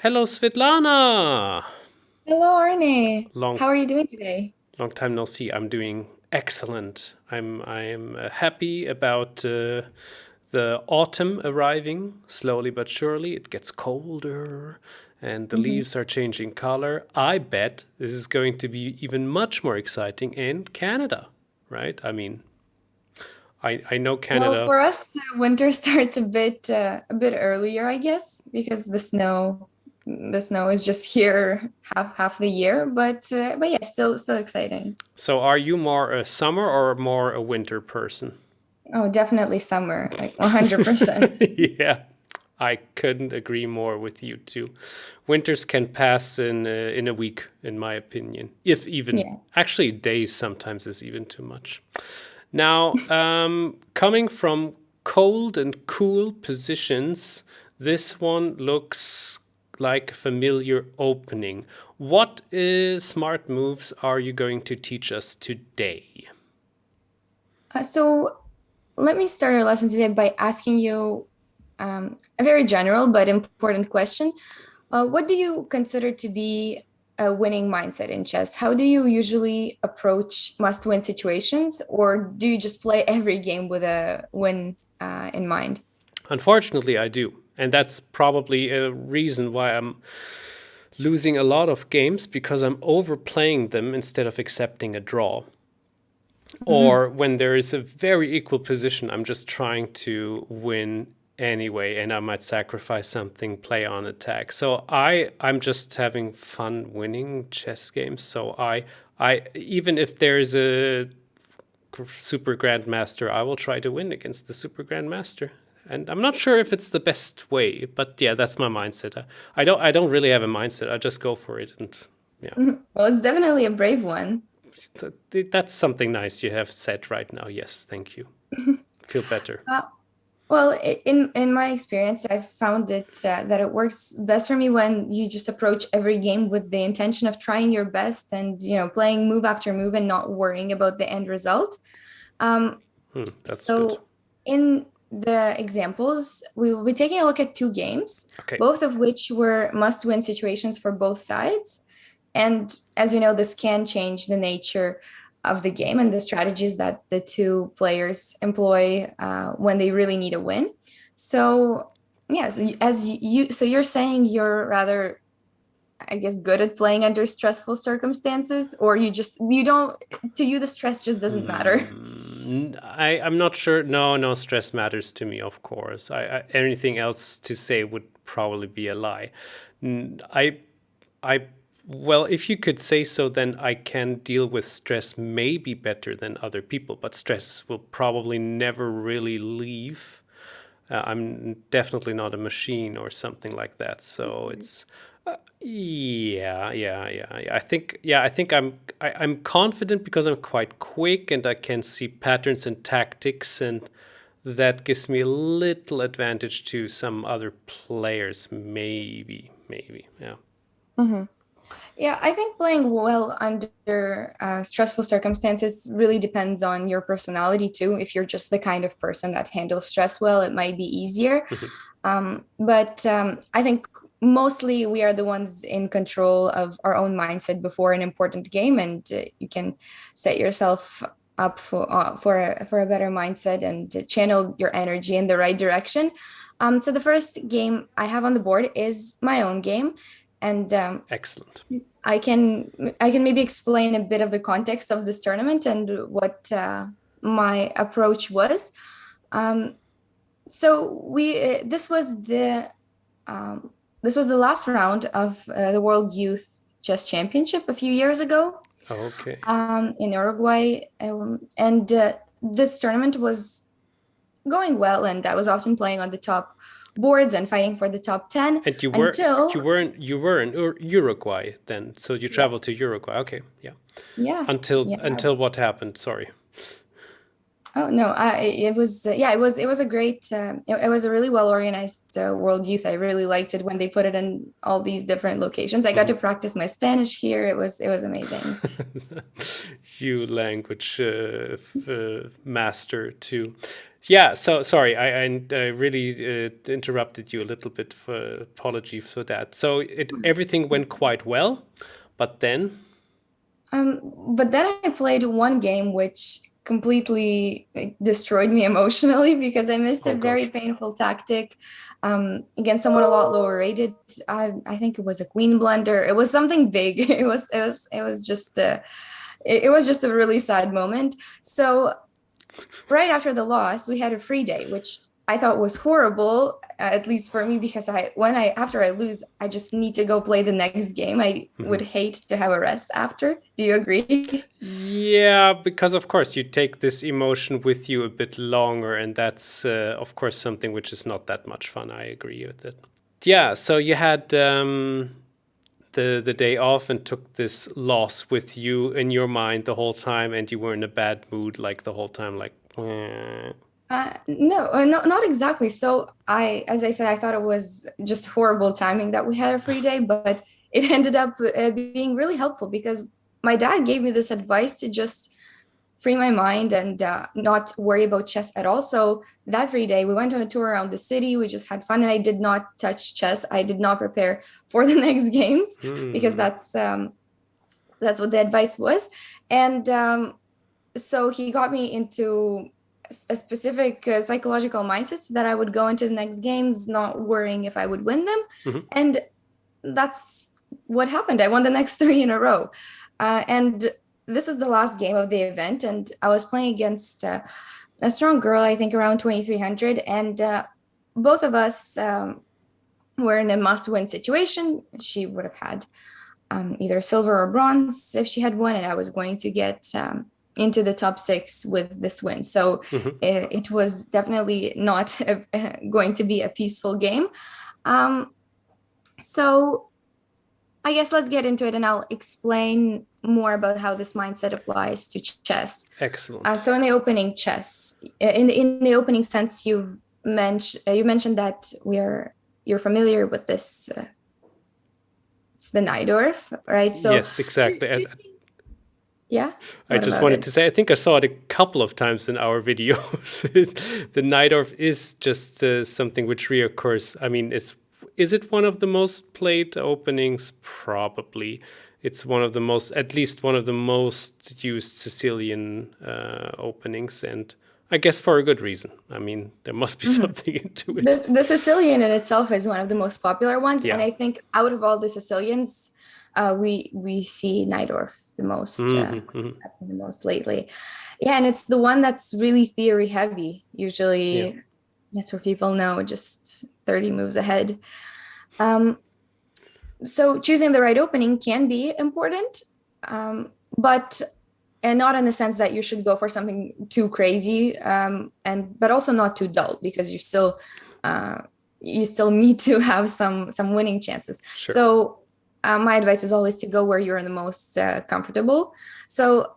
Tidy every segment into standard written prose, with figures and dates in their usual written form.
Hello, Svitlana. Hello, Arne. Long, How are you doing today? long time no see. I'm doing excellent. I'm happy about the autumn arriving slowly but surely. It gets colder, and the hmm leaves are changing color. I bet this is going to be even much more exciting in Canada, right? I mean, I know Well, Canada. for us, winter starts a bit earlier, I guess, because the snow is just here half the year. But yeah, still exciting. So, are you more a summer or more a winter person? Oh, definitely summer, like 100%. Yeah, I couldn't agree more with you too. Winters can pass in a week, in my opinion. If even Yeah. actually days sometimes is even too much. Now, coming from cold and cool positions, this one looks like a familiar opening. What smart moves are you going to teach us today? So let me start our lesson today by asking you a very general but important question. What do you consider to be a winning mindset in chess? How do you usually approach must-win situations, or do you just play every game with a win in mind? Unfortunately, I do. And that's probably a reason why I'm losing a lot of games because I'm overplaying them instead of accepting a draw. Mhm. Or when there is a very equal position, I'm just trying to win anyway, and I might sacrifice something, play on attack. So I'm just having fun winning chess games. So I even if there's a super grandmaster, I will try to win against the super grandmaster. And I'm not sure if it's the best way, but yeah, that's my mindset. I don't really have a mindset. I just go for it, and yeah, Well, it's definitely a brave one. that's something nice you have said right now. Yes, thank you. Feel better. Uh, well, in my experience, I've found that it works best for me when you just approach every game with the intention of trying your best and playing move after move and not worrying about the end result. Um, That's good. So, in the examples, we will be taking a look at two games, Okay. both of which were must-win situations for both sides. And as you know, this can change the nature of the game and the strategies that the two players employ when they really need a win. So, yeah, so so you're saying you're rather, I guess, good at playing under stressful circumstances, or you don't, to you, the stress just doesn't matter. I'm not sure. No, no stress matters to me, of course. Anything else to say would probably be a lie. N- I I well, if you could say so, then I can deal with stress maybe better than other people, but stress will probably never really leave. I'm definitely not a machine or something like that. So it's yeah. I think I'm confident because I'm quite quick and I can see patterns and tactics, and that gives me a little advantage to some other players. Maybe, yeah. Mhm. Yeah, I think playing well under stressful circumstances really depends on your personality too. If you're just the kind of person that handles stress well, it might be easier. But I think mostly we are the ones in control of our own mindset before an important game, and you can set yourself up for a better mindset and to channel your energy in the right direction. So the first game I have on the board is my own game, and Excellent. I can maybe explain a bit of the context of this tournament and what my approach was. Um, so we um, this was the last round of the World Youth Chess Championship a few years ago Okay. in Uruguay, and this tournament was going well, and I was often playing on the top boards and fighting for the top 10 And until you were in Uruguay then, so you yeah, traveled to Uruguay. Okay, yeah. yeah, Until yeah. what happened? Sorry. Oh no, it was yeah, it was a great it was a really well organized World Youth. I really liked it when they put it in all these different locations. I got to Mhm. practice my Spanish here. It was amazing. You language master too. Yeah, so sorry, I really interrupted you a little bit. For apology for that. So everything went quite well, but then. But then I played one game which completely like, destroyed me emotionally because I missed a Oh very gosh. painful tactic against someone a lot lower rated. I think it was a queen blunder. It was something big. It was just it was just a really sad moment. So right after the loss, we had a free day, which I thought was horrible, at least for me, because after I lose, I just need to go play the next game. I would Mhm. hate to have a rest after. Do you agree? Yeah, because of course you take this emotion with you a bit longer, and that's of course something which is not that much fun. I agree with it. Yeah, so you had the day off and took this loss with you in your mind the whole time, and you were in a bad mood like the whole time, like. "Eh." No, not exactly. So as I said, I thought it was just horrible timing that we had a free day, but it ended up being really helpful because my dad gave me this advice to just free my mind and not worry about chess at all. So that free day, we went on a tour around the city. We just had fun, and I did not touch chess. I did not prepare for the next games because Hmm. that's what the advice was. And so he got me into a specific psychological mindset so that I would go into the next games not worrying if I would win them. Hmm. And that's what happened. I won the next three in a row. And this is the last game of the event. And I was playing against a strong girl, I think around 2300. And both of us were in a must win situation. She would have had either silver or bronze if she had won, and I was going to get into the top six with this win. So Hmm. it was definitely not going to be a peaceful game. Um, so I guess let's get into it, and I'll explain more about how this mindset applies to chess. Excellent. So in the opening chess, in the opening sense, you mentioned that you're familiar with this. It's the Najdorf, right? So Yes, exactly. yeah, I what just about wanted it? to say, I think I saw it a couple of times in our videos. The Najdorf is just something which reoccurs. I mean, is it one of the most played openings? Probably. It's one of the most, at least one of the most used Sicilian openings, and I guess for a good reason. I mean, there must be Mhm. something into it. The Sicilian in itself is one of the most popular ones, and Yeah. I think out of all the Sicilians, we see Najdorf Hmm. Hmm. the most lately. Yeah, and it's the one that's really theory heavy. Yeah. Usually, that's where people know just 30 moves ahead. Um, so choosing the right opening can be important, but and not in the sense that you should go for something too crazy, and but also not too dull because uh, you still need to have some winning chances. Sure. So my advice is always to go where you're the most comfortable. So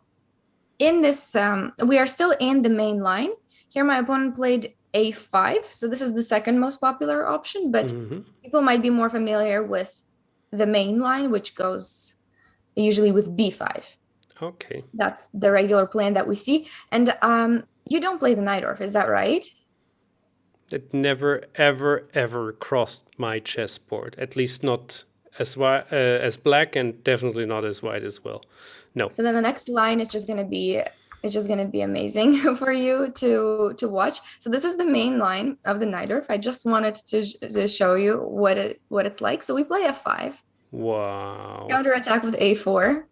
in this, we are still in the main line. Here, my opponent played a5. So this is the second most popular option, but Hmm. people might be more familiar with the main line, which goes usually with b5. Okay. That's the regular plan that we see. And you don't play the Najdorf, is that right? It never, ever, ever crossed my chessboard. At least not as white, as black, and definitely not as white as well. No. So then the next line is just going to be it's just going to be amazing for you to watch. So this is the main line of the Najdorf. I just wanted to show you what it's like. So we play f5, Wow. counterattack with a4,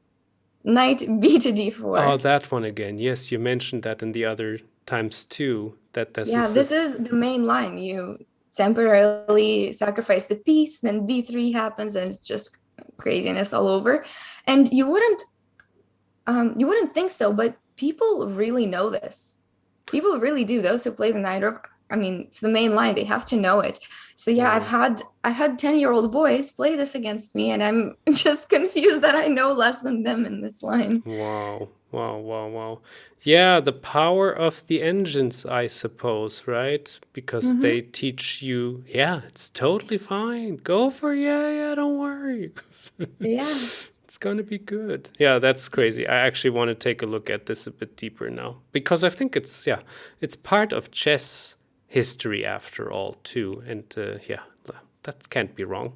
knight b to Oh, d4. that one again. Yes, you mentioned that in the other times too. That this Yeah, is this this. is the main line. You temporarily sacrifice the piece, then b3 happens, and it's just craziness all over. And you wouldn't think so, but people really know this. People really do. Those who play the Najdorf, I mean, it's the main line. They have to know it. So yeah, Wow. I've had 10-year-old boys play this against me, and I'm just confused that I know less than them in this line. Wow. Wow. Wow. Wow. Yeah, the power of the engines, I suppose, right? Because Hmm. they teach you, yeah, it's totally fine. Go for it. Yeah, yeah, don't worry. Yeah. It's gonna be good. Yeah, that's crazy. I actually want to take a look at this a bit deeper now because I think it's, yeah, it's part of chess history after all too. And yeah, that can't be wrong.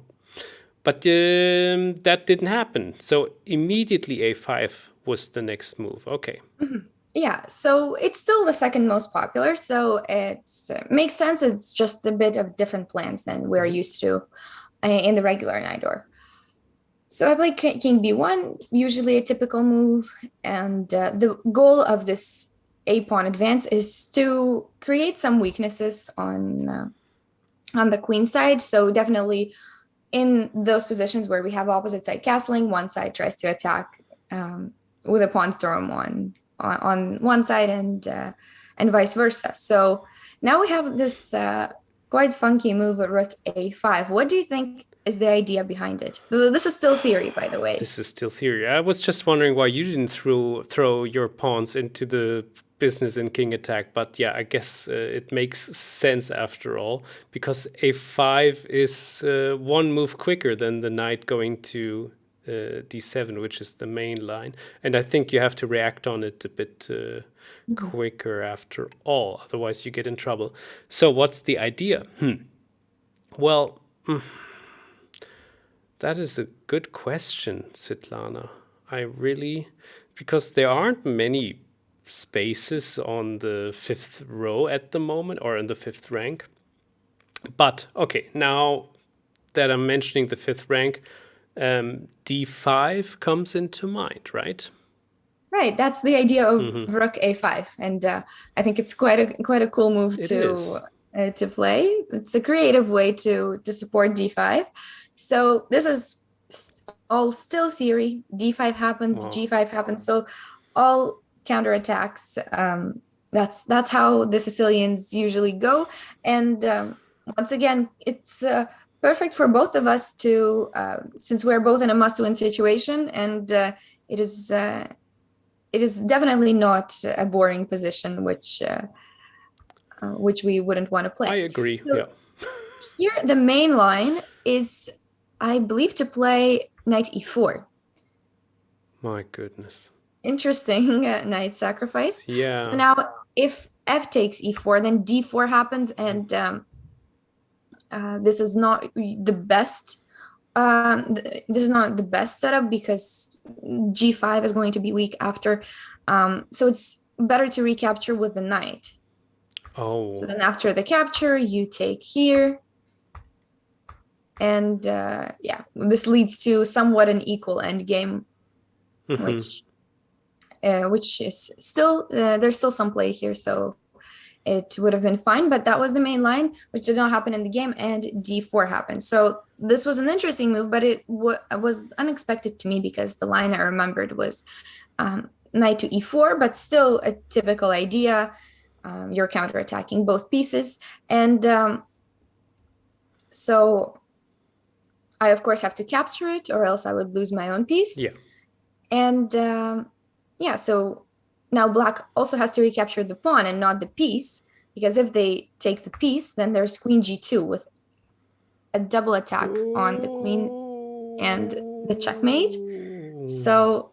But that didn't happen. So immediately a5 was the next move. Okay. Mhm. Yeah, so it's still the second most popular, so it makes sense. It's just a bit of different plans than we're Mhm. used to in the regular Najdorf. So I play King B1, usually a typical move, and the goal of this a pawn advance is to create some weaknesses on the queen side. So definitely in those positions where we have opposite side castling, one side tries to attack with a pawn storm on one side and vice versa. So now we have this quite funky move, rook a5. What do you think is the idea behind it? So this is still theory, by the way. This is still theory. I was just wondering why you didn't throw your pawns into the business in king attack, but yeah, I guess it makes sense after all because a5 is one move quicker than the knight going to d7, which is the main line, and I think you have to react on it a bit Mhm. quicker after all, otherwise you get in trouble. So what's the idea? Well, that is a good question, Svitlana. I really, because there aren't many spaces on the fifth row at the moment or in the fifth rank. But okay, now that I'm mentioning the fifth rank, d5 comes into mind, right? Right, that's the idea of Hmm. rook a5, and I think it's quite a cool move It is. to play. It's a creative way to support d5. So this is all still theory. d5 happens, Wow. g5 happens. So all counterattacks. That's how the Sicilians usually go. And once again, it's perfect for both of us to since we're both in a must-win situation, and it is. It is definitely not a boring position, which we wouldn't want to I play. agree. So Yeah. here, the main line is, I believe, to play knight e4. My goodness. Interesting knight sacrifice. So Yeah. now, if f takes e4, then d4 happens, and this is not the best. This is not the best setup because g5 is going to be weak after. So it's better to recapture with the knight. So Oh. then after the capture, you take here. And yeah, this leads to somewhat an equal endgame, Hmm. which is still, there's still some play here. So it would have been fine, but that was the main line, which did not happen in the game, and d4 happened. So this was an interesting move, but it was unexpected to me because the line I remembered was knight to e4, but still a typical idea. You're counterattacking both pieces. And so I, of course, have to capture it or else I would lose my own piece. Yeah. And yeah, so now black also has to recapture the pawn and not the piece, because if they take the piece, then there's queen g2 with a double attack on the queen and the checkmate. Ooh. So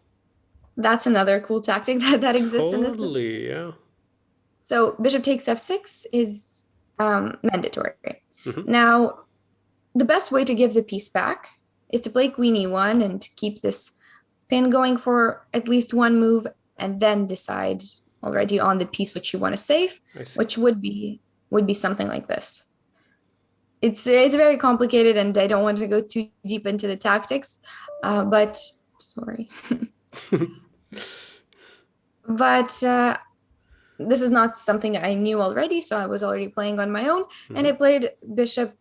that's another cool tactic that exists in this position. Totally, yeah. So bishop takes f6 is mandatory. Hmm. Now, the best way to give the piece back is to play queen e1 and keep this pin going for at least one move, and then decide already on the piece which you want to save, I see. which would be something like this. It's very complicated, and I don't want to go too deep into the tactics, but sorry, but this is not something I knew already, so I was already playing on my own, and I played bishop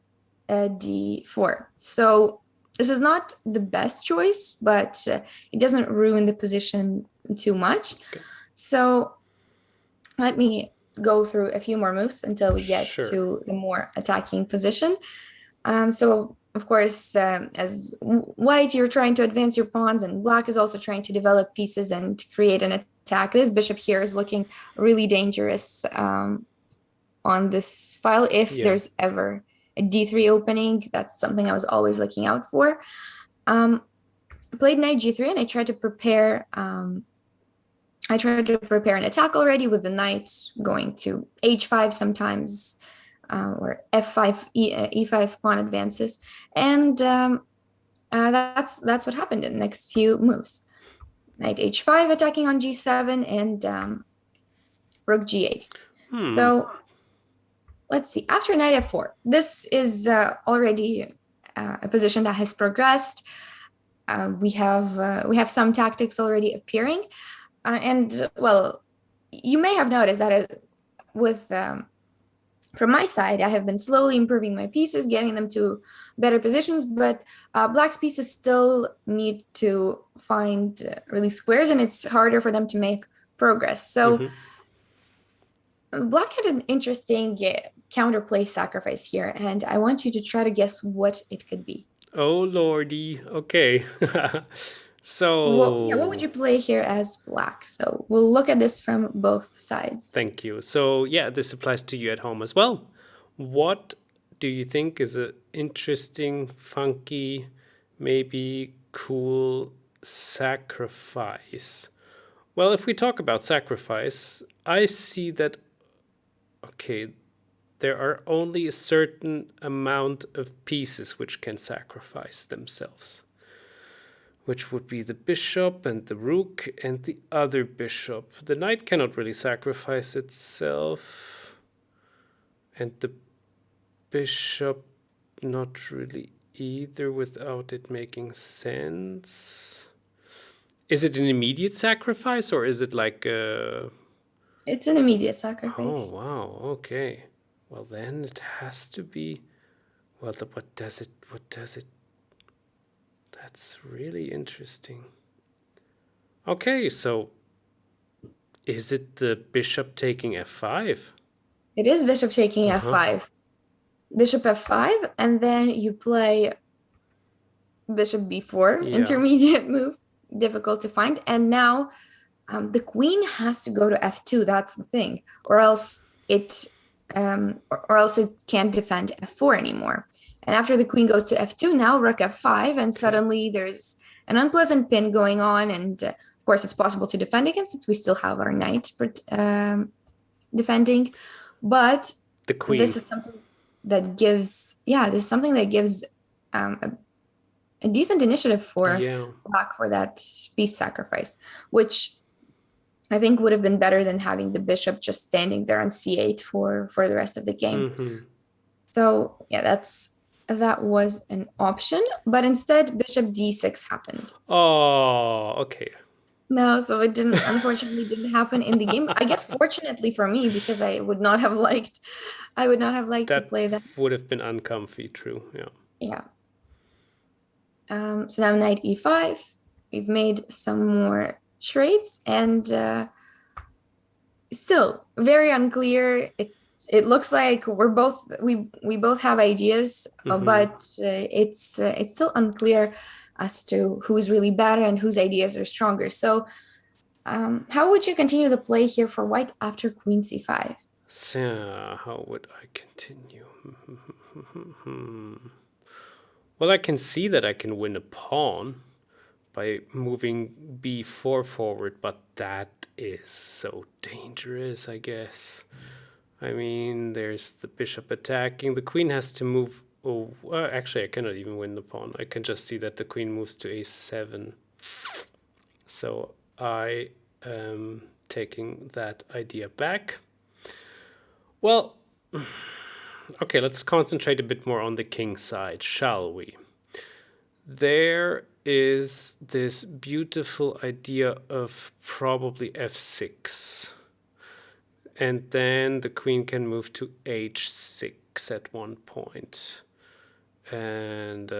d4. So this is not the best choice, but it doesn't ruin the position too much. Okay. So let me go through a few more moves until we get Sure. to the more attacking position. So of course, as white, you're trying to advance your pawns, and black is also trying to develop pieces and create an attack. This bishop here is looking really dangerous on this file. If Yeah. there's ever a d3 opening, that's something I was always looking out for. I played knight g3, and I tried to prepare an attack already with the knight going to h5 sometimes, or f5, e5 pawn advances, and that's what happened in the next few moves. Knight h5 attacking on g7, and rook g8. So let's see. After knight f4, this is already a position that has progressed. We have some tactics already appearing. And well, you may have noticed that from my side, I have been slowly improving my pieces, getting them to better positions, but black's pieces still need to find really squares, and it's harder for them to make progress. So black had an interesting counterplay sacrifice here, and I want you to try to guess what it could be. Oh lordy. Okay. What would So you play here as black? So we'll look at this from both sides. thank you. So yeah, this applies to you at home as well. What do you think is a interesting, funky, maybe cool sacrifice? Well, if we talk about sacrifice, I see that okay, there are only a certain amount of pieces which can sacrifice themselves, which would be the bishop and the rook and the other bishop. The knight cannot really sacrifice itself, and the bishop not really either without it making sense. Is it an immediate sacrifice or is it like a... It's an immediate Oh, sacrifice. wow, okay. Well, then it has to be... Well, what does it... That's really interesting. Okay, so is it the bishop taking f5? It is bishop taking f5. Bishop f5, and then you play bishop b4, Yeah. intermediate move, difficult to find. And now the queen has to go to f2. That's the thing, or else it can't defend f4 anymore. And after the queen goes to f2, now rook f5, and suddenly there's an unpleasant pin going on. And of course, it's possible to defend against it. We still have our knight defending, but The queen. this is something that gives, a decent initiative for black for that piece sacrifice, which I think would have been better than having the bishop just standing there on c8 for the rest of the game. So yeah, that was an option, but instead bishop d6 happened. Oh, okay. No, so it unfortunately didn't happen in the game. I guess fortunately for me, because I would not have liked to play that. Would have been uncomfy, true, yeah. Yeah. So now knight e5, we've made some more trades, and still very unclear. It looks like we both have ideas, but it's still unclear as to who's really better and whose ideas are stronger. So how would you continue the play here for white after queen c5? So how would I continue? Well, I can see that I can win a pawn by moving b4 forward, but that is so dangerous, I guess. I mean, there's the bishop attacking. The queen has to move. Oh, actually, I cannot even win the pawn. I can just see that the queen moves to a7. So I am taking that idea back. Well, okay, let's concentrate a bit more on the king side, shall we? There is this beautiful idea of probably f6. And then the queen can move to h6 at one point. And,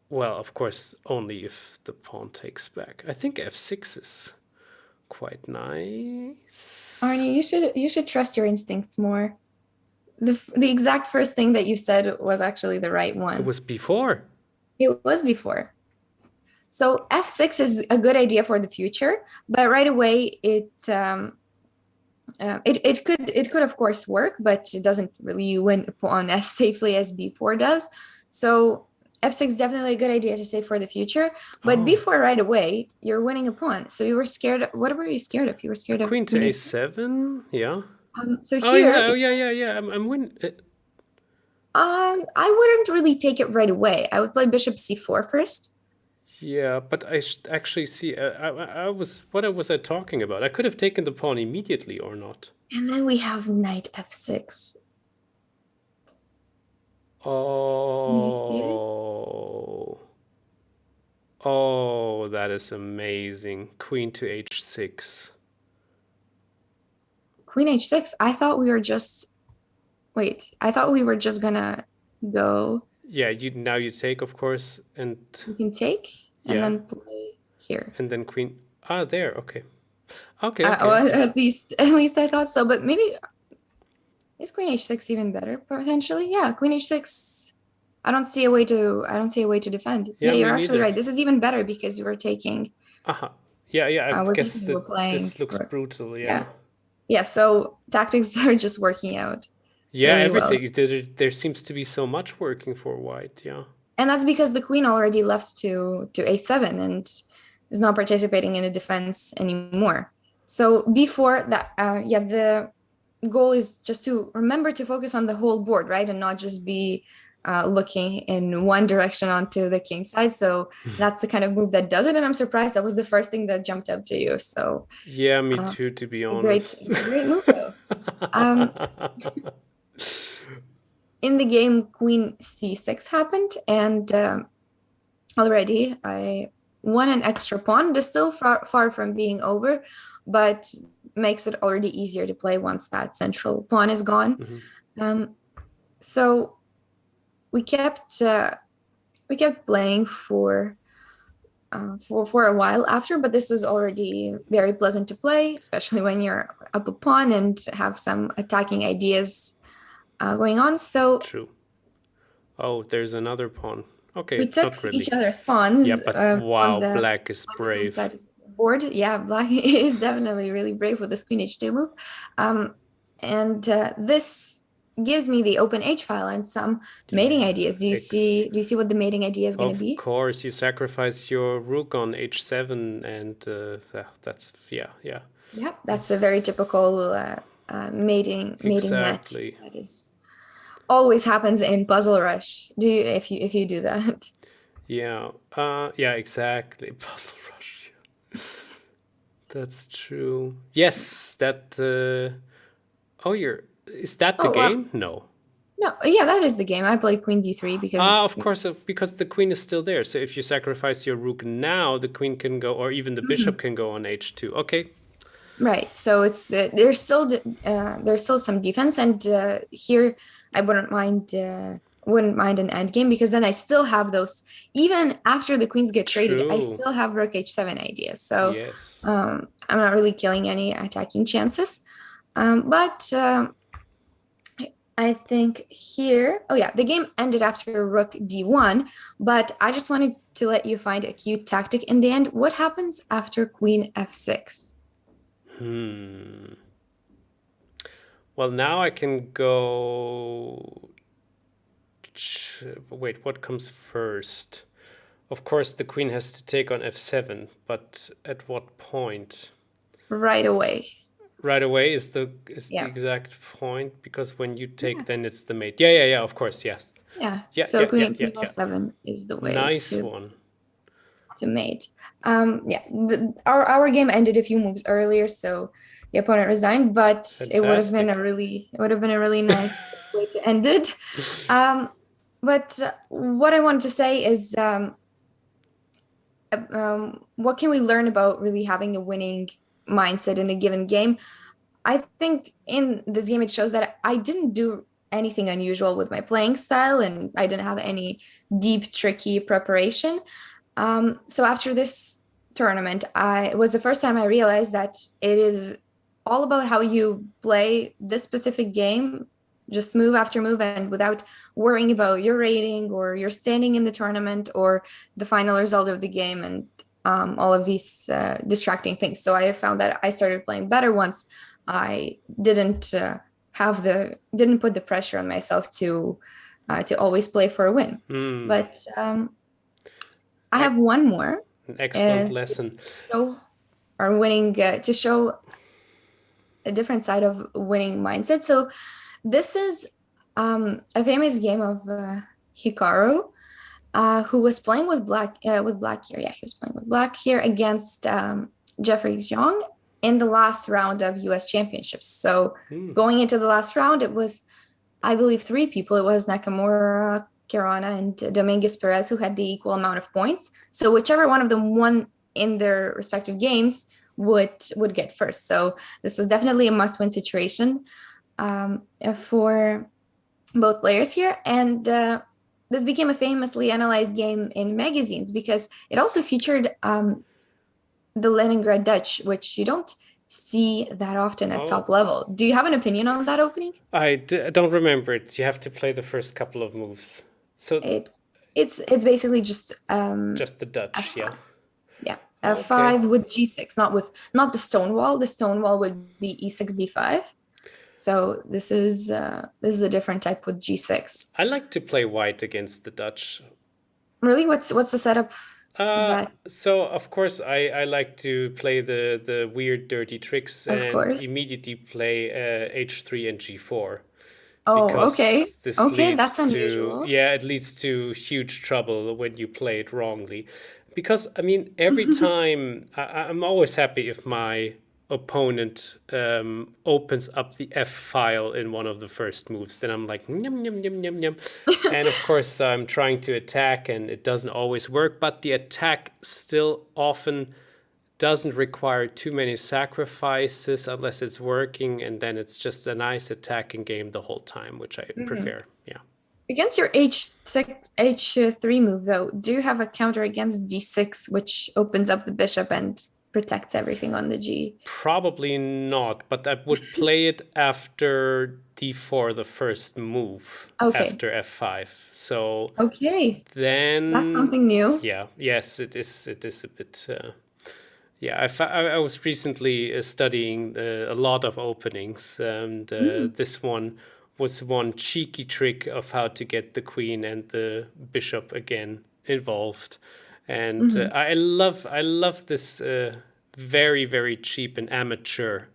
well, of course, only if the pawn takes back. I think f6 is quite nice. Arnie, you should trust your instincts more. the exact first thing that you said was actually the right It one. was before. It was before. So f6 is a good idea for the future, but right away it could of course work, but it doesn't really win a pawn as safely as b4 does. So f6 is definitely a good idea to save for the future, but Oh, b4 right away, you're winning a pawn. So you were scared. What were you scared of? You were scared of queen to queen e7. a7. Yeah. So Oh here, yeah. Oh yeah. Yeah. Yeah. I'm win. I wouldn't really take it right away. I would play bishop c4 first. Yeah, but I actually see. I was. What was I talking about? I could have taken the pawn immediately or not. And then we have knight f6. Can you see it? Oh. Oh, that is amazing. Queen to h6. Queen h6. I thought we were just gonna go. Yeah, you now you take, of course, and You can take and yeah, then play here. and then queen. Ah, there. Okay. Okay. Okay. Well, Okay. at least I thought so. But maybe is queen h6 even better potentially? Yeah, queen h6. I don't see a way to defend. Yeah, Yeah, me you're actually neither. right. This is even better because you were taking. Uh-huh. Yeah. Yeah. I guess We're that playing this looks rook. brutal. Yeah. Yeah, yeah. So tactics are just working out Yeah. really well. Everything. There seems to be so much working for white. Yeah. And that's because the queen already left to a7 and is not participating in the defense anymore. So before that, yeah, the goal is just to remember to focus on the whole board, right? And not just be looking in one direction onto the king side. So that's the kind of move that does it. And I'm surprised that was the first thing that jumped up to you. So Yeah, me uh, too, to be a great, honest. great move though. Um, in the game, queen c6 happened, and already I won an extra pawn. It's still far from being over, but makes it already easier to play once that central pawn is gone. Mhm. So we kept playing for a while after, but this was already very pleasant to play, especially when you're up a pawn and have some attacking ideas going on. So True. Oh, there's another pawn. we Okay, took not really. each other's Yeah, pawns but on wow, the black is different brave. side of the board. Yeah, black is definitely really brave with this queen h2 move. And this gives me the open h file and some mating Yeah, ideas. Do you see what the mating idea is going to of be? course, you sacrifice your rook on h7, and that's yeah, yeah, Yeah, that's a very typical mating net exactly. that is always happens in Puzzle Rush. Do you if you do that? Yeah, yeah, exactly. Puzzle Rush. That's true. Yes, that. Oh, is that the Oh well, game? No. no, yeah, that is the game. I played Queen D3 because Ah, it's of course, because the queen is still there. So if you sacrifice your rook now, the queen can go, or even the bishop can go on h2. Okay. right. So it's there's still some defense, and here I wouldn't mind an end game because then I still have those. Even after the queens get traded, I True. still have rook h7 ideas. So Yes. I'm not really killing any attacking chances. But I think here, oh yeah, the game ended after rook d1, but I just wanted to let you find a cute tactic in the end. What happens after queen f6? Hmm. Well, now I can go. Wait, what comes first? Of course, the queen has to take on f7, but at what point? Right away. Right away is the Yeah. exact point, because when you take, Yeah. then it's the mate. Yeah, yeah, yeah. Of course, yes. Yeah. Yeah, So yeah, yeah, queen yeah, queen yeah. f7 is the way Nice one. to mate. Yeah, our game ended a few moves earlier, so the opponent resigned, but it would have been a really nice way to end it. But what I wanted to say is, what can we learn about really having a winning mindset in a given game? I think in this game, it shows that I didn't do anything unusual with my playing style and I didn't have any deep, tricky preparation. So after this tournament, it was the first time I realized that it is all about how you play this specific game just move after move, and without worrying about your rating or your standing in the tournament or the final result of the game, and all of these distracting things. So I found that I started playing better once I didn't put the pressure on myself to always play for a win. But I have one more. An excellent lesson. To show a different side of winning mindset. So this is a famous game of Hikaru, who was playing with black here. Yeah, he was playing with black here against Jeffrey Xiong in the last round of US Championships. So going into the last round, it was, I believe, 3 people. It was Nakamura, Kirana, and Dominguez Perez who had the equal amount of points. So whichever one of them won in their respective games would get first. So this was definitely a must-win situation for both players here. And this became a famously analyzed game in magazines because it also featured the Leningrad Dutch, which you don't see that often at top level. Do you have an opinion on that opening? I don't remember it. You have to play the first couple of moves. So it's basically just the Dutch, F5. Yeah, F5 with G6, not the stone wall. The stone wall would be E6 D5. So this is a different type with G6. I like to play white against the Dutch. Really? What's the setup? So of course I like to play the weird dirty tricks and immediately play H3 and G4. Oh, okay. Okay, that's unusual. It leads to huge trouble when you play it wrongly. Because, I mean, every time, I'm always happy if my opponent opens up the F file in one of the first moves. Then I'm like, yum, yum, yum, yum, yum. And of course, I'm trying to attack, and it doesn't always work. But the attack still often doesn't require too many sacrifices unless it's working, and then it's just a nice attacking game the whole time, which I prefer. Yeah. Against your H3 move, though, do you have a counter against D6, which opens up the bishop and protects everything on the G? Probably not, but I would play it after D4, the first move, after F5. So then that's something new. Yeah, yes, it is a bit. I was recently studying a lot of openings, and this one was one cheeky trick of how to get the queen and the bishop again involved. And I love this very, very cheap and amateur.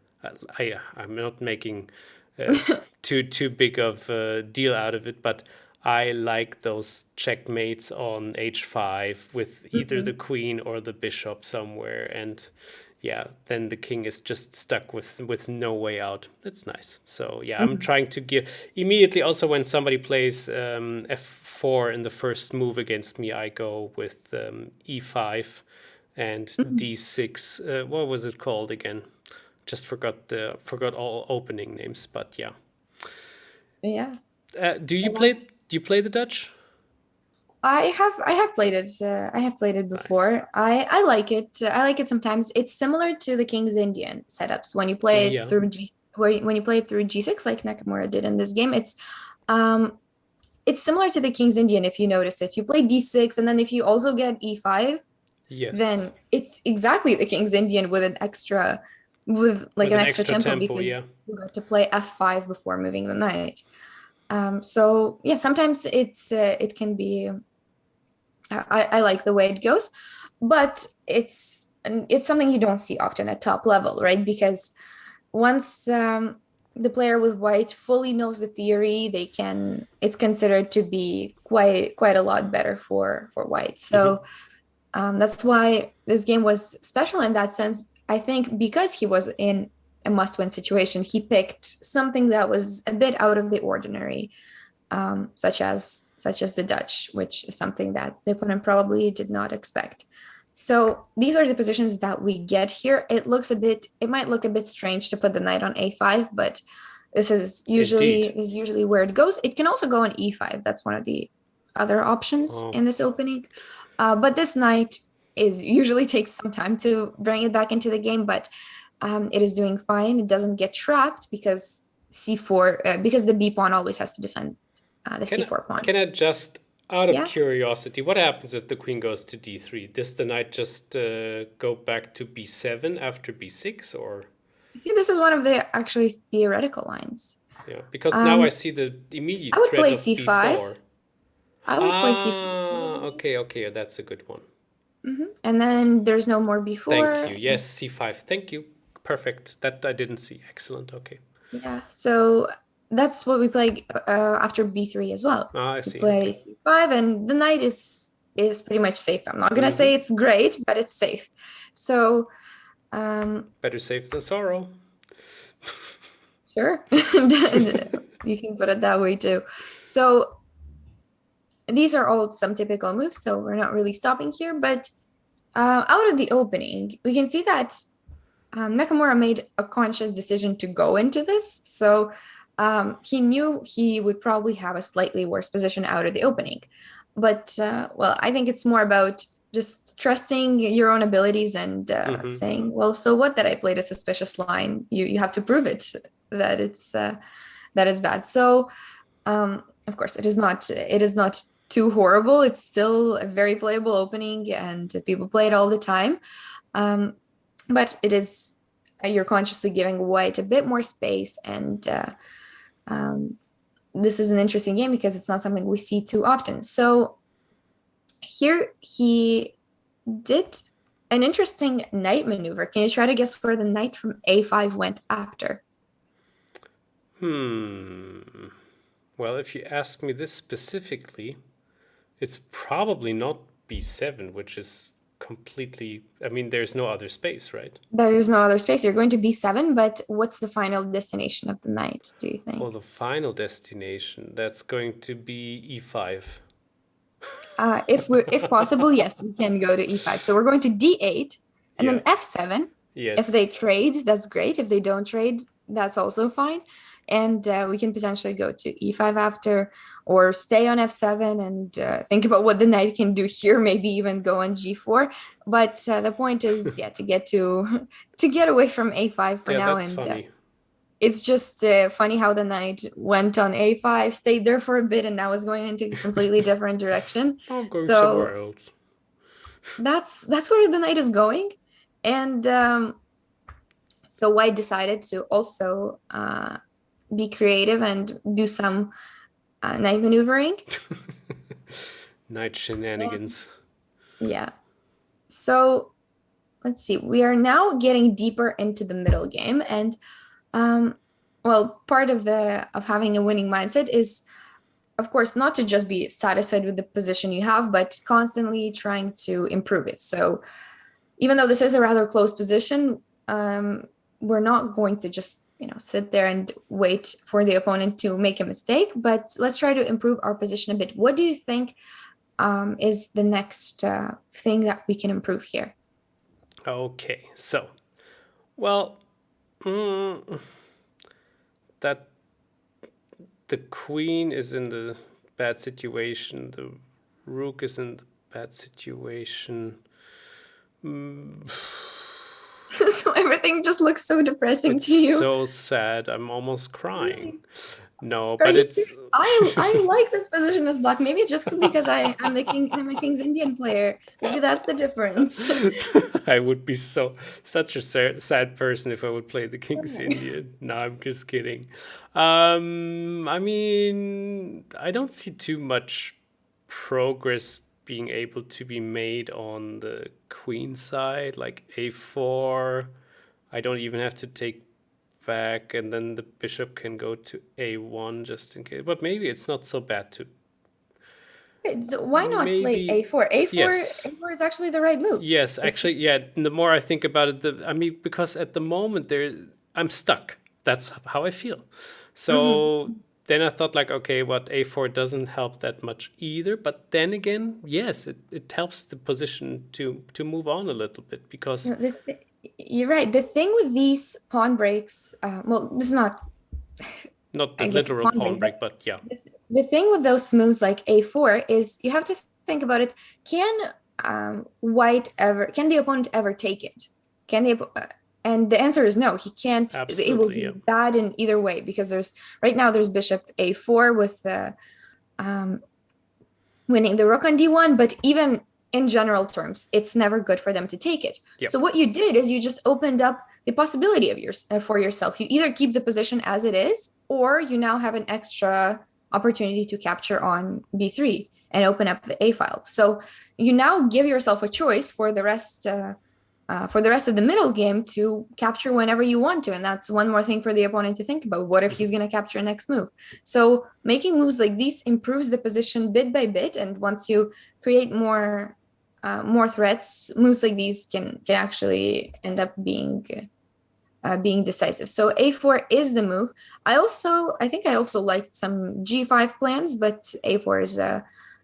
I'm not making too big of a deal out of it, but I like those checkmates on H5 with either the queen or the bishop somewhere, and then the king is just stuck with no way out. It's nice. So I'm trying to give immediately. Also, when somebody plays F4 in the first move against me, I go with E5 and D6. What was it called again? Just forgot all opening names. But yeah. Do you play the Dutch? I have played it. I have played it before. Nice. I like it. I like it sometimes. It's similar to the King's Indian setups when you play it through when you play it through G6, like Nakamura did in this game. It's similar to the King's Indian if you notice it. You play D6, and then if you also get E5, then it's exactly the King's Indian with an extra tempo because you got to play F5 before moving the knight. So sometimes it can be. I like the way it goes, but it's something you don't see often at top level, right? Because once the player with white fully knows the theory, it's considered to be quite a lot better for white. So that's why this game was special in that sense. I think because he was in a must-win situation, he picked something that was a bit out of the ordinary, such as the Dutch, which is something that the opponent probably did not expect. So these are the positions that we get here. It might look a bit strange to put the knight on A5, but this is usually where it goes. It can also go on E5. That's one of the other options in this opening. But this knight usually takes some time to bring it back into the game, but it is doing fine. It doesn't get trapped because c4 because the b pawn always has to defend the Can c4 pawn. can I just, out of Yeah. curiosity, what happens if the queen goes to d3? Does the knight just go back to b7 after b6, or? I think this is one of the actually theoretical lines. Yeah, because now I Um, see the I immediate would threat play of c5. b4. I would play c5. Ah, okay, okay, that's a good one. And then there's no more Thank you. b4. Yes, c5. Thank you. Perfect. That I didn't see. Excellent. Okay. Yeah, so that's what we play after b3 as well. Ah, I We see. play Okay. c5, and the knight is pretty much safe. I'm not gonna say it's great, but it's safe. So Better safe than sorrow. sure, you can put it that way too. So these are all some typical moves, so we're not really stopping here. But out of the opening, we can see that Nakamura made a conscious decision to go into this. So he knew he would probably have a slightly worse position out of the opening. But well, I think it's more about just trusting your own abilities and saying, well, so what that I played a suspicious line? You have to prove it that it's that is bad. So of course, it is not too horrible. It's still a very playable opening, and people play it all the time. But it is you're consciously giving white a bit more space, and this is an interesting game because it's not something we see too often. So here he did an interesting knight maneuver. Can you try to guess where the knight from a5 went after? Well, if you ask me this specifically, it's probably not b7, which is completely, I mean, there's no other space, right? There's no other space. You're going to b7, but what's the final destination of the knight, do you think? Well, the final destination, that's going to be e5. If possible, yes, we can go to e5. So we're going to d8 and then f7. Yes. If they trade, that's great. If they don't trade, that's also fine. And we can potentially go to e5 after, or stay on f7 and think about what the knight can do here. Maybe even go on g4. But the point is, yeah, to get away from a5 for now. That's and funny. It's just funny how the knight went on a5, stayed there for a bit, and now is going into a completely different direction. I'm going somewhere else. That's where the knight is going. And so white decided to also be creative and do some knight maneuvering. Knight shenanigans. Yeah. So let's see. We are now getting deeper into the middle game, and well, part of having a winning mindset is, of course, not to just be satisfied with the position you have, but constantly trying to improve it. So even though this is a rather close position, we're not going to just sit there and wait for the opponent to make a mistake, but let's try to improve our position a bit. What do you think is the next thing that we can improve here? Okay, so, well, that the queen is in the bad situation, the rook is in the bad situation. So everything just looks so depressing to you. It's so sad. I'm almost crying. No, but I like this position as black. Maybe it's just because I'm a King's Indian player. Maybe that's the difference. I would be such a sad person if I would play the King's Indian. No, I'm just kidding. I mean, I don't see too much progress being able to be made on the queen side, like a4. I don't even have to take back, and then the bishop can go to a1 just in case. But maybe it's not so bad to. So why not play a4? Yes. A4 is actually the right move. Yes, actually, yeah. The more I think about it, I mean, because at the moment I'm stuck. That's how I feel. So then I thought, like, okay, what, a4 doesn't help that much either. But then again, yes, it helps the position to move on a little bit, because you're right. The thing with these pawn breaks, well, this is not the literal pawn break, but yeah. The thing with those moves like a4 is you have to think about it. Can the opponent ever take it? And the answer is no, he can't. It will Absolutely, be yeah. bad in either way, because right now there's bishop a4 with um, winning the rook on d1, but even in general terms, it's never good for them to take it. Yep. So what you did is you just opened up the possibility of for yourself. You either keep the position as it is, or you now have an extra opportunity to capture on b3 and open up the a file. So you now give yourself a choice for the rest of the middle game to capture whenever you want to. And that's one more thing for the opponent to think about. What if he's going to capture next move? So making moves like these improves the position bit by bit. And once you create more threats, moves like these can actually end up being decisive. So a4 is the move. I think I also liked some g5 plans, but a4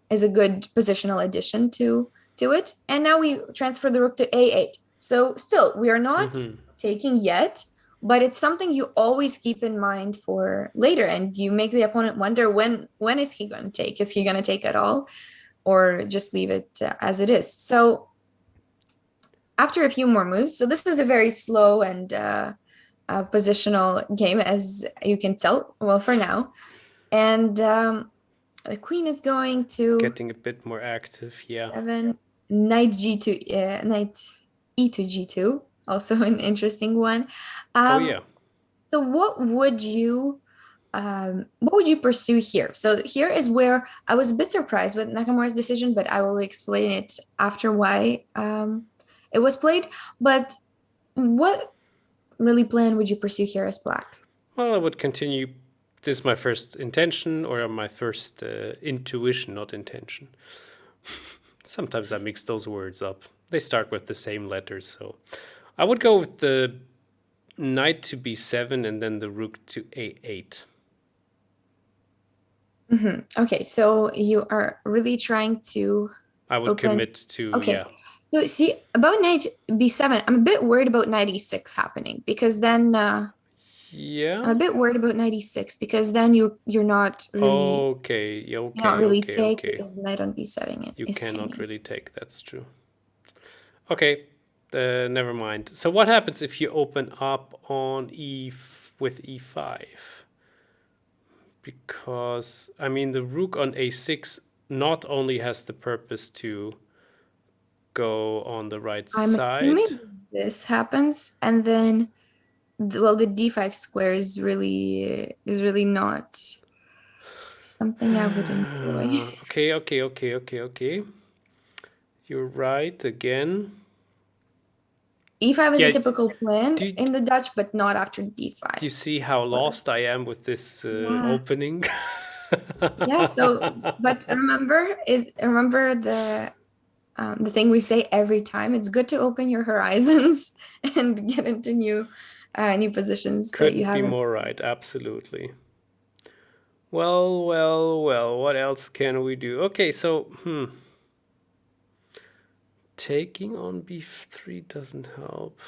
is a good positional addition to it. And now we transfer the rook to a8. So still, we are not taking yet, but it's something you always keep in mind for later, and you make the opponent wonder when is he going to take? Is he going to take at all, or just leave it as it is? So after a few more moves, so this is a very slow and positional game, as you can tell, well, for now. And the queen is going to Getting a bit more active, yeah. 7, knight g2, knight e to g2, also an interesting one. Oh yeah. So what would you pursue here? So here is where I was a bit surprised with Nakamura's decision, but I will explain it after why it was played. But what really plan would you pursue here as black? Well, I would continue. This is my first intention, or my first intuition, not intention. Sometimes I mix those words up. They start with the same letters, so I would go with the knight to b7 and then the rook to a8. Okay, so you are really trying to I would commit to, yeah. So see, about knight b7, I'm a bit worried about knight e6 happening, because then yeah. I'm a bit worried about knight e6, because then you're not really take, because knight on b7 you is cannot hanging. really take. That's true. Okay, never mind. So what happens if you open up on with e5? Because I mean, the rook on a6 not only has the purpose to go on the right I'm side. assuming this happens, and then the d5 square is really not something I would enjoy. Okay. You're right again. e5 is a typical plan in the Dutch, but not after d5. Do you see how lost I am with this opening? Yeah, but remember the thing we say every time: it's good to open your horizons and get into new positions that you haven't. Couldn't be more right, absolutely. Well, what else can we do? Okay, so taking on b3 doesn't help,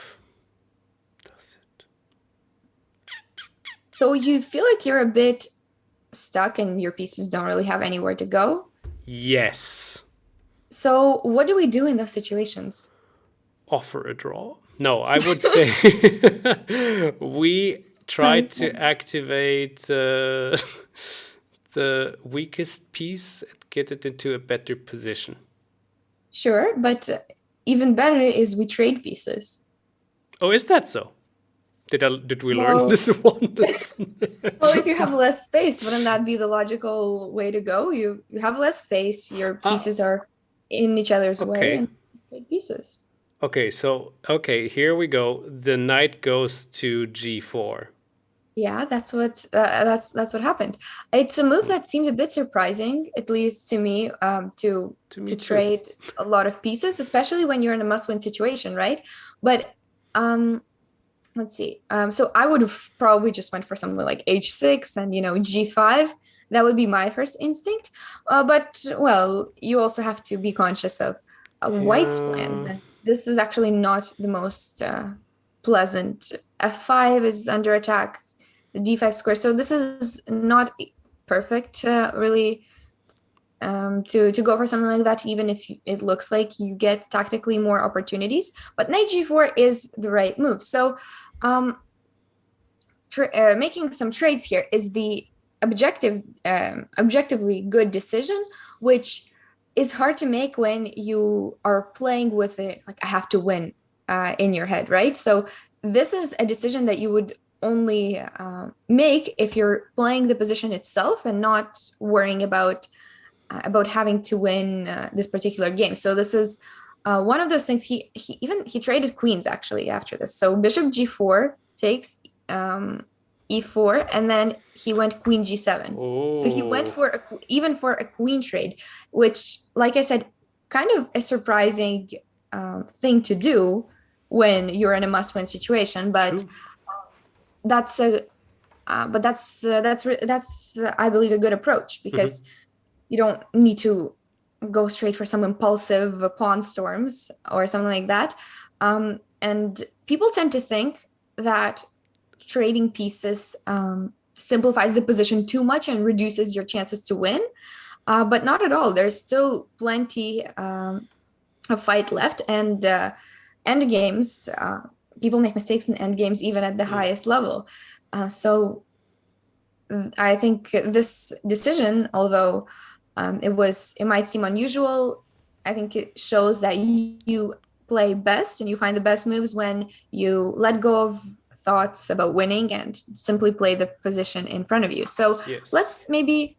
does it? So you feel like you're a bit stuck and your pieces don't really have anywhere to go? Yes. So what do we do in those situations? Offer a draw. No, I would say we try to activate the weakest piece and get it into a better position. Sure, but even better is we trade pieces. Oh, is that so? Did we learn this one lesson? Well, if you have less space, wouldn't that be the logical way to go? You have less space, your pieces are in each other's way, and trade pieces. Okay, here we go. The knight goes to g4. Yeah, that's what happened. It's a move that seemed a bit surprising, at least to me, to trade a lot of pieces, especially when you're in a must-win situation, right? But let's see. So I would have probably just went for something like h6 and g5. That would be my first instinct. But well, you also have to be conscious of White's plans, and this is actually not the most pleasant. f5 is under attack. The d5 square. So this is not perfect, really, to go for something like that, even if it looks like you get tactically more opportunities. But knight g4 is the right move. So making some trades here is the objectively good decision, which is hard to make when you are playing with it like I have to win in your head, right? So this is a decision that you would only make if you're playing the position itself and not worrying about having to win this particular game. So this is one of those things. He traded queens actually after this. So bishop g4 takes e4, and then he went queen g7. Oh. So he went for even for a queen trade, which, like I said, kind of a surprising thing to do when you're in a must-win situation. But that's I believe a good approach, because you don't need to go straight for some impulsive pawn storms or something like that. And people tend to think that trading pieces simplifies the position too much and reduces your chances to win. But not at all. There's still plenty of fight left, and end games. People make mistakes in end games even at the highest level. So I think this decision, although it might seem unusual, I think it shows that you play best and you find the best moves when you let go of thoughts about winning and simply play the position in front of you. So let's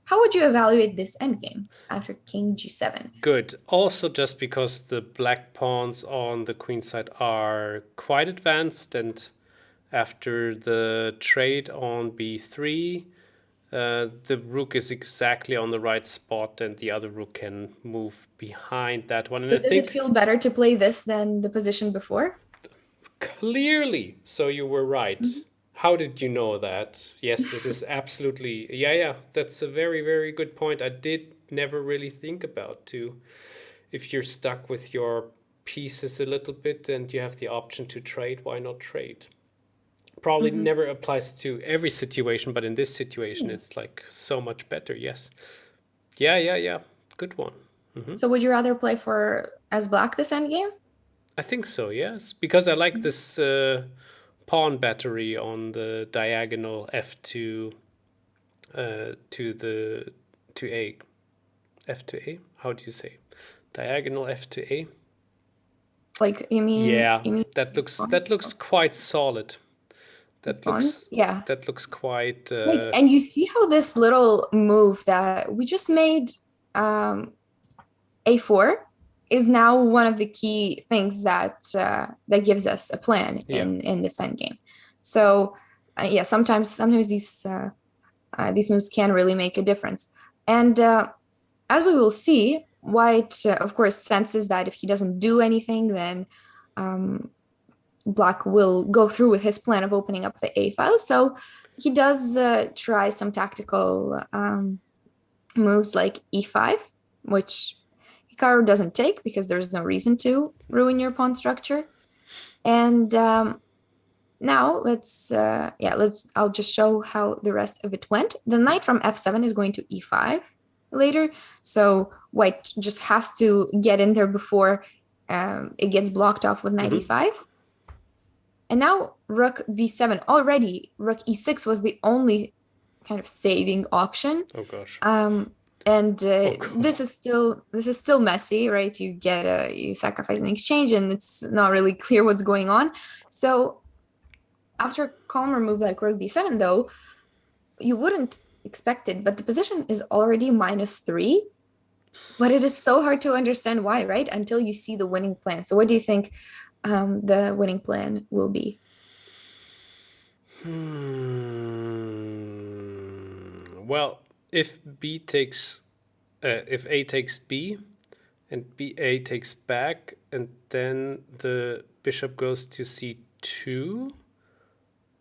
how would you evaluate this endgame after king g7? Good. Also, just because the black pawns on the queen side are quite advanced, and after the trade on b3, the rook is exactly on the right spot, and the other rook can move behind that one. And Does it feel better to play this than the position before? Clearly. So you were right. How did you know that? Yes, it is absolutely. Yeah. That's a very, very good point. I did never really think about too. If you're stuck with your pieces a little bit and you have the option to trade, why not trade? Probably never applies to every situation, but in this situation, it's like so much better. Yes. Yeah. Good one. So would you rather play for as black this endgame? I think so, yes, because I like this pawn battery on the diagonal f2 to a. F to a? How do you say? Diagonal f to a? Like you mean? Yeah, you mean that looks quite solid. That looks quite. Wait, and you see how this little move that we just made, a4, is now one of the key things that gives us a plan in this endgame. So sometimes these moves can really make a difference. And as we will see, White of course senses that if he doesn't do anything, then Black will go through with his plan of opening up the A file. So he does try some tactical moves like e5, which Hikaru doesn't take because there's no reason to ruin your pawn structure. And now I'll just show how the rest of it went. The knight from f7 is going to e5 later. So White just has to get in there before it gets blocked off with knight e5. And now rook b7. Already rook e6 was the only kind of saving option. Oh gosh. This is still messy, right? You sacrifice an exchange and it's not really clear what's going on. So after a calmer move like rook b7, though, you wouldn't expect it, but the position is already -3. But it is so hard to understand why, right? Until you see the winning plan. So what do you think the winning plan will be? Well, if A takes B and BA takes back, and then the bishop goes to C2,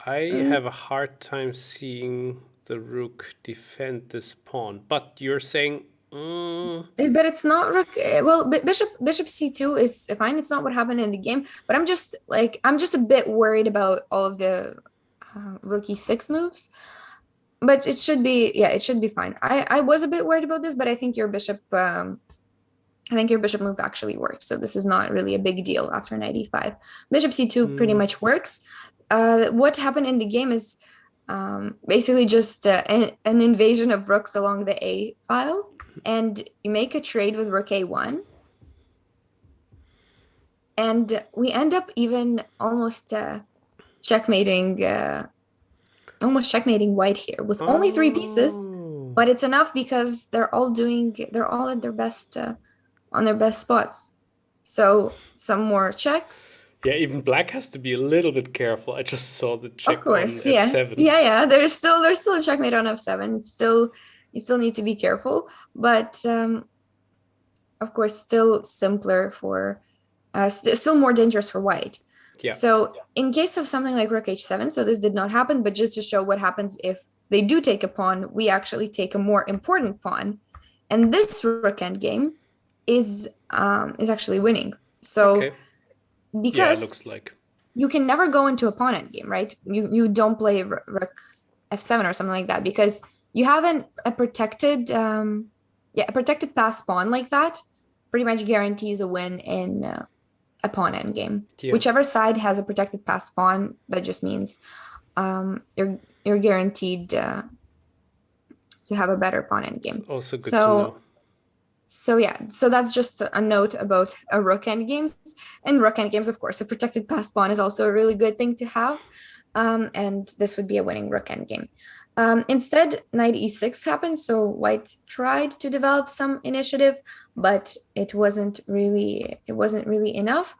I have a hard time seeing the rook defend this pawn. But you're saying... But it's not rook. Well, bishop C2 is fine. It's not what happened in the game. But I'm just a bit worried about all of the rook E6 moves. but it should be, yeah, it should be fine. I was a bit worried about this, but I think your bishop move actually works. So this is not really a big deal after knight e5. Bishop c2 pretty Mm. much works. What happened in the game is basically just an invasion of rooks along the a file, and you make a trade with rook a1, and we end up even checkmating almost checkmating white here with only three pieces, Oh. but it's enough because they're all at their best on their best spots. So some more checks. Yeah, even black has to be a little bit careful. I just saw the Of check on course, yeah. f7. Yeah. There's still a checkmate on f7. Still you still need to be careful, but of course still simpler for still more dangerous for white. Yeah. So in case of something like rook h7, so this did not happen, but just to show what happens if they do take a pawn, we actually take a more important pawn. And this rook endgame is actually winning. So Okay. Yeah, it because looks like. you can never go into a pawn endgame, right? You don't play rook f7 or something like that because you have a protected a protected pass pawn like that pretty much guarantees a win in a pawn endgame. Yeah. Whichever side has a protected pass pawn, that just means you're guaranteed to have a better pawn endgame. It's also good to know. So yeah, so that's just a note about a rook endgames. And rook endgames, of course, a protected pass pawn is also a really good thing to have. And this would be a winning rook endgame. Instead, knight e6 happened, so white tried to develop some initiative, but it wasn't really enough.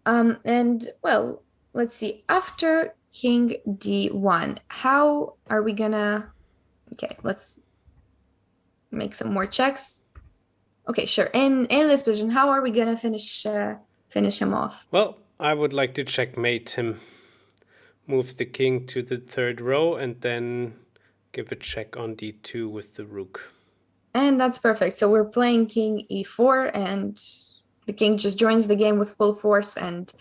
And well, let's see. After king d1, how are we gonna? Okay, let's make some more checks. Okay, sure. In this position, how are we gonna finish him off? Well, I would like to checkmate him. Move the king to the third row and then give a check on d2 with the rook. And that's perfect. So we're playing king e4, and the king just joins the game with full force, and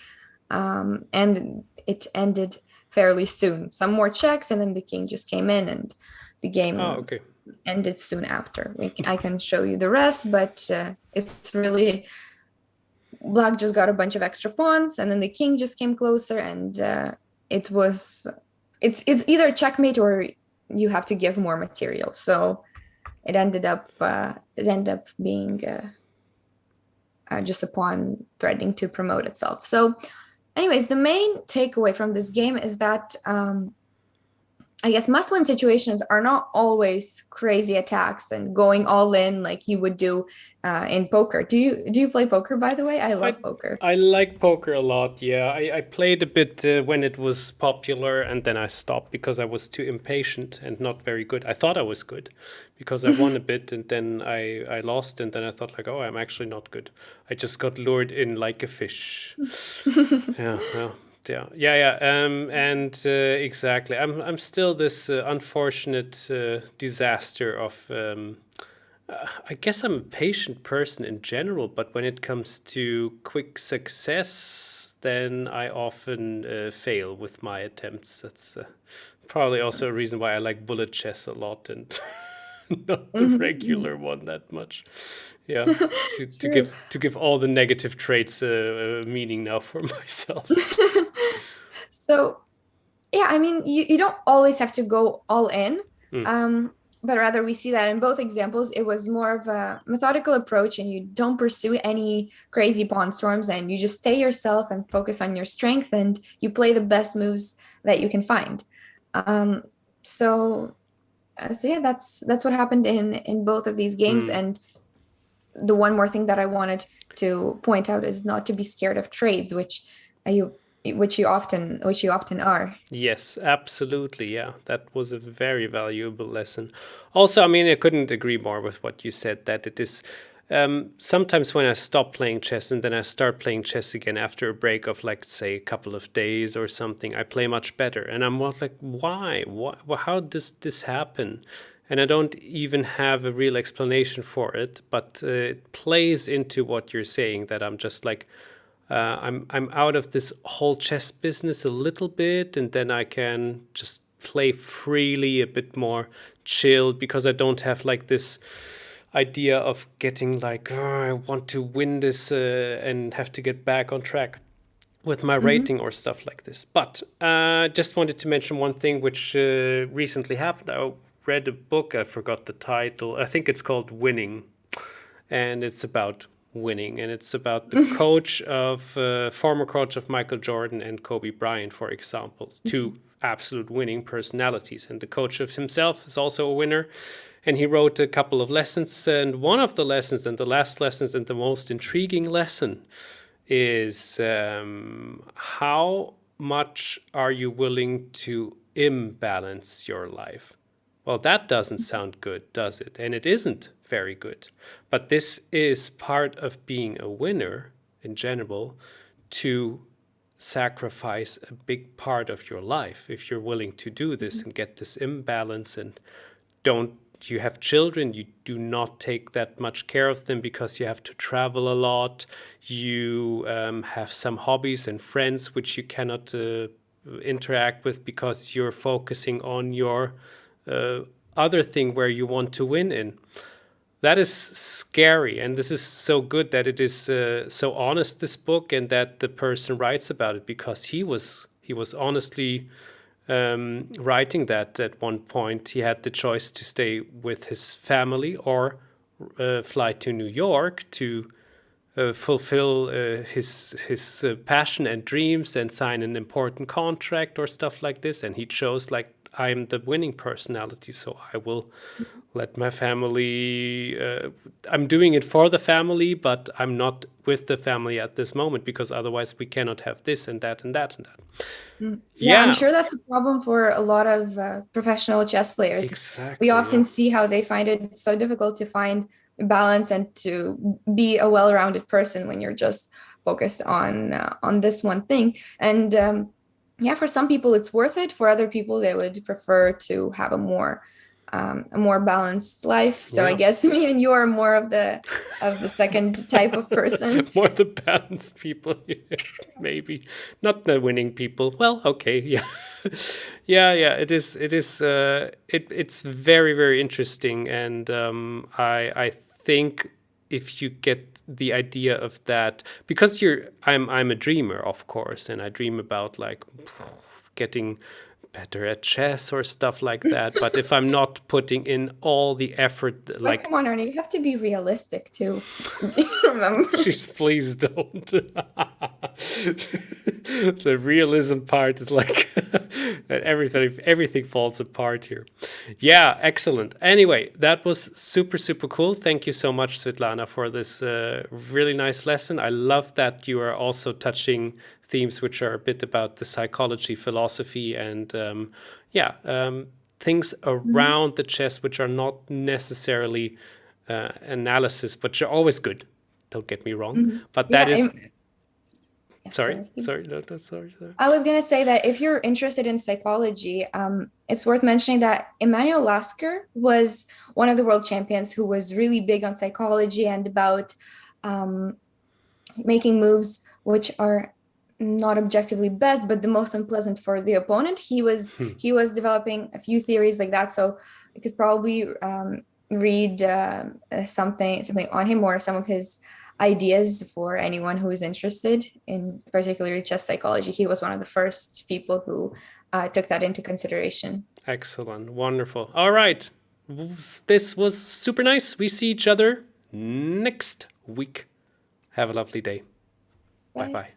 it ended fairly soon. Some more checks, and then the king just came in, and the game ended soon after. I can show you the rest, but it's really black just got a bunch of extra pawns, and then the king just came closer, and it's either checkmate or you have to give more material. So it ended up being just a pawn threatening to promote itself. So anyways, the main takeaway from this game is that I guess must-win situations are not always crazy attacks and going all in like you would do in poker. Do you play poker, by the way? I love poker. I like poker a lot, yeah. I played a bit when it was popular, and then I stopped because I was too impatient and not very good. I thought I was good because I won a bit, and then I lost, and then I thought like, oh, I'm actually not good. I just got lured in like a fish. Yeah, well. Yeah. And exactly. I'm still this unfortunate disaster of. I guess I'm a patient person in general, but when it comes to quick success, then I often fail with my attempts. That's probably also a reason why I like bullet chess a lot and not the regular one that much. Yeah, to give all the negative traits a meaning now for myself. So yeah, I mean, you don't always have to go all in, but rather we see that in both examples, it was more of a methodical approach, and you don't pursue any crazy pawn storms, and you just stay yourself and focus on your strength, and you play the best moves that you can find. So yeah, that's what happened in both of these games. And the one more thing that I wanted to point out is not to be scared of trades, which you often are. Yes, absolutely. Yeah, that was a very valuable lesson. Also, I mean, I couldn't agree more with what you said, that it is sometimes when I stop playing chess and then I start playing chess again after a break of, like, say, a couple of days or something, I play much better. And I'm like, why? How does this happen? And I don't even have a real explanation for it, but it plays into what you're saying, that I'm just like, I'm out of this whole chess business a little bit, and then I can just play freely, a bit more chilled, because I don't have like this idea of getting like, oh, I want to win this and have to get back on track with my rating or stuff like this. But just wanted to mention one thing which recently happened. I read a book, I forgot the title. I think it's called Winning, and it's about winning, and it's about the former coach of Michael Jordan and Kobe Bryant, for example, two absolute winning personalities. And the coach of himself is also a winner, and he wrote a couple of lessons. And one of the lessons, and the last lessons, and the most intriguing lesson, is how much are you willing to imbalance your life? Well, that doesn't sound good, does it? And it isn't very good. But this is part of being a winner in general, to sacrifice a big part of your life if you're willing to do this and get this imbalance. And you have children, you do not take that much care of them because you have to travel a lot. You have some hobbies and friends which you cannot interact with because you're focusing on your other thing where you want to win in. That is scary, and this is so good that it is so honest, this book, and that the person writes about it, because he was honestly writing that at one point he had the choice to stay with his family or fly to New York to fulfill his passion and dreams and sign an important contract or stuff like this. And he chose, like, I'm the winning personality, so I will let my family, I'm doing it for the family, but I'm not with the family at this moment, because otherwise we cannot have this and that and that and that. Yeah, I'm sure that's a problem for a lot of professional chess players. Exactly. We often see how they find it so difficult to find balance and to be a well-rounded person when you're just focused on this one thing. And yeah, for some people it's worth it. For other people, they would prefer to have a more balanced life. So I guess me and you are more of the second type of person. More the balanced people, maybe not the winning people. Well, okay, yeah. yeah. It is. It's very, very interesting, and I think if you get the idea of that, because I'm a dreamer, of course, and I dream about like getting better at chess or stuff like that. But if I'm not putting in all the effort, like, come on, Arnie, you have to be realistic too. Remember? Jeez, please don't. The realism part is like that everything falls apart here. Yeah, excellent. Anyway, that was super, super cool. Thank you so much, Svitlana, for this really nice lesson. I love that you are also touching themes which are a bit about the psychology, philosophy, and things around the chess which are not necessarily analysis, but you're always good. Don't get me wrong. But that is... Sorry. I was going to say that if you're interested in psychology, it's worth mentioning that Emanuel Lasker was one of the world champions who was really big on psychology and about making moves which are not objectively best, but the most unpleasant for the opponent. He was developing a few theories like that. So you could probably read something on him or some of his ideas for anyone who is interested in particularly chess psychology. He was one of the first people who took that into consideration. Excellent. Wonderful. All right. This was super nice. We see each other next week. Have a lovely day. Bye-bye.